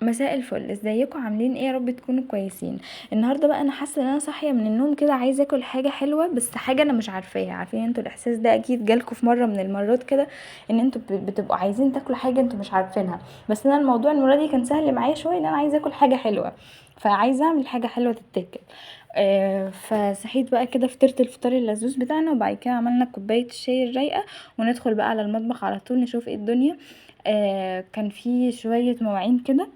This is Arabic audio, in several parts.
مساء الفل، ازيكم عاملين ايه؟ يا رب تكونوا كويسين. النهارده بقى انا حاسه ان انا صاحيه من النوم كده عايزه اكل حاجه حلوه، بس حاجه انا مش عارفاها. عارفين انتوا الاحساس ده؟ اكيد جالكوا في مره من المرات كده ان انتوا بتبقوا عايزين تاكلوا حاجه انتوا مش عارفينها. بس انا الموضوع المره دي كان سهل معايا شويه، ان انا عايزه اكل حاجه حلوه، فعايزه اعمل حاجه حلوه تتاكل. فصحيت بقى كده، فطرت الفطار اللذوذ بتاعنا، وبعد كده عملنا كوبايه الشاي الرايقه، وندخل بقى على المطبخ على طول نشوف ايه الدنيا. كان في شويه مواعين كده،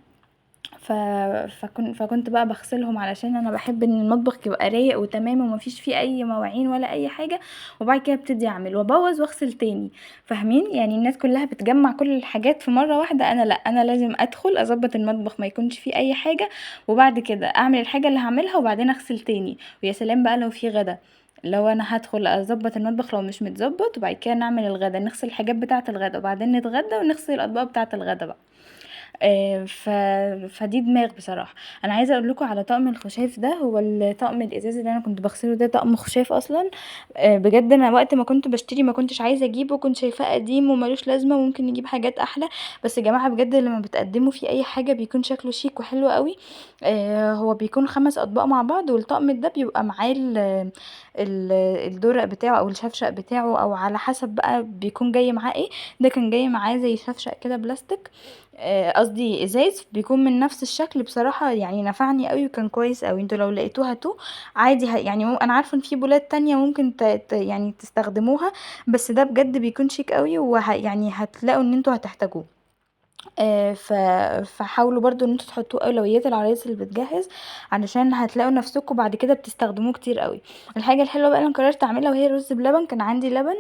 ف... فكنت بقى بغسلهم علشان انا بحب ان المطبخ يبقى رايق وتمام ومفيش فيه اي مواعين ولا اي حاجه. وبعد كده ابتدي اعمل وابوظ واغسل تاني. فاهمين؟ يعني الناس كلها بتجمع كل الحاجات في مره واحده، انا لا، انا لازم ادخل اظبط المطبخ ما يكونش فيه اي حاجه، وبعد كده اعمل الحاجه اللي هعملها وبعدين اغسل تاني. ويا سلام بقى لو في غدا، لو انا هدخل اظبط المطبخ لو مش متظبط، وبعد كده نعمل الغدا، نغسل الحاجات بتاعه الغدا وبعدين نتغدى ونغسل الاطباق بتاعه الغدا بقى. آه، ف... فدي دماغ بصراحة. انا عايزة اقول لكم على طقم الخشاف ده، هو الطقم الازاز اللي انا كنت بغسله ده طقم خشاف اصلا. بجد انا وقت ما كنت بشتري ما كنتش عايزة اجيبه، كنت شايفاه قديم وملوش لازمة وممكن نجيب حاجات احلى. بس يا جماعة بجد لما بتقدموا فيه اي حاجة بيكون شكله شيك وحلو قوي. هو بيكون 5 اطباق مع بعض، والطقم ده بيبقى معاه ال- الدرق بتاعه او الشفشق بتاعه، او على حسب بقى بيكون جاي معاه ايه. ده كان جاي معاه زي شفشق كده بلاستيك، قصدي ازاز، بيكون من نفس الشكل. بصراحة يعني نفعني قوي وكان كويس قوي. انتوا لو لقيتوها هاتوه عادي. يعني انا عارفة ان في بولات تانية ممكن يعني تستخدموها، بس ده بجد بيكون شيك قوي، يعني هتلاقوا ان انتوا هتحتاجوه. فحاولوا برضو ان انتوا تحطوه اولويات العرايس اللي بتجهز، علشان هتلاقوا نفسكم بعد كده بتستخدموه كتير قوي. الحاجه الحلوه بقى اللي أنا قررت اعملها وهي رز بلبن. كان عندي لبن،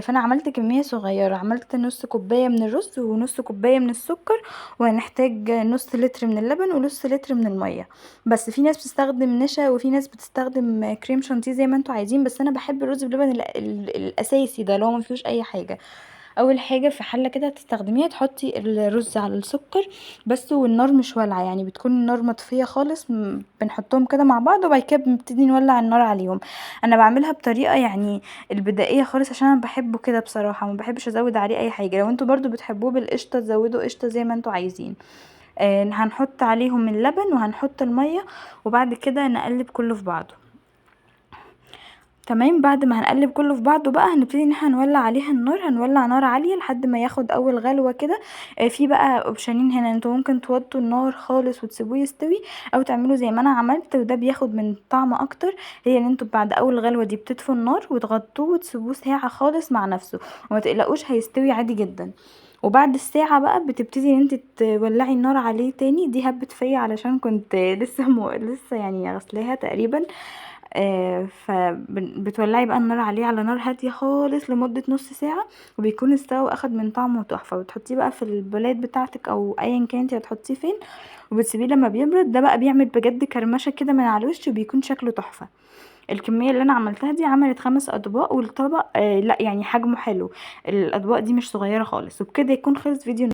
فانا عملت كميه صغيره، عملت نص كوبايه من الرز ونص كوبايه من السكر، وهنحتاج نص لتر من اللبن ونص لتر من الميه. بس في ناس بتستخدم نشا وفي ناس بتستخدم كريم شانتيه زي ما انتوا عايزين، بس انا بحب الرز بلبن الاساسي ده اللي هو ما فيهوش اي حاجه. اول حاجه في حله كده تستخدميها، تحطي الرز على السكر بس، والنار مش والعه، يعني بتكون النار مطفيه خالص. بنحطهم كده مع بعض وبعد كده بنبتدي نولع النار عليهم. انا بعملها بطريقه يعني البدائيه خالص، عشان انا بحبه كده بصراحه، ما بحبش ازود عليه اي حاجه. لو انتوا برضو بتحبوه بالقشطه تزودوا قشطه زي ما انتوا عايزين. هنحط عليهم اللبن وهنحط الميه، وبعد كده نقلب كله في بعضه. تمام، بعد ما هنقلب كله في بعضه بقى هنبتدي ان احنا نولع عليها النار، هنولع نار عالية لحد ما ياخد اول غلوة كده. في بقى اوبشنين هنا، انتوا ممكن توطوا النار خالص وتسيبوه يستوي، او تعملوا زي ما انا عملت وده بياخد من طعم اكتر. هي ان انتوا بعد اول غلوة دي بتطفوا النار وتغطوه وتسيبوه ساعة خالص مع نفسه، وما تقلقوش هيستوي عادي جدا. وبعد الساعة بقى بتبتدي ان انت تولعي النار عليه تاني. دي هبت فيا علشان كنت لسه يعني غسلاها تقريبا. فبتولعي بقى النار عليه على نار هادية خالص لمدة نص ساعة، وبيكون استوى واخد من طعمه تحفة. وتحطيه بقى في البولات بتاعتك او ايا كان انتي هتحطيه فين، وبتسيبيه لما بيبرد. ده بقى بيعمل بجد كرمشة كده من على الوش وبيكون شكله تحفة. الكمية اللي انا عملتها دي عملت 5 اطباق، والطبق لا يعني حجمه حلو. الاطباق دي مش صغيرة خالص. وبكده يكون خلص فيديو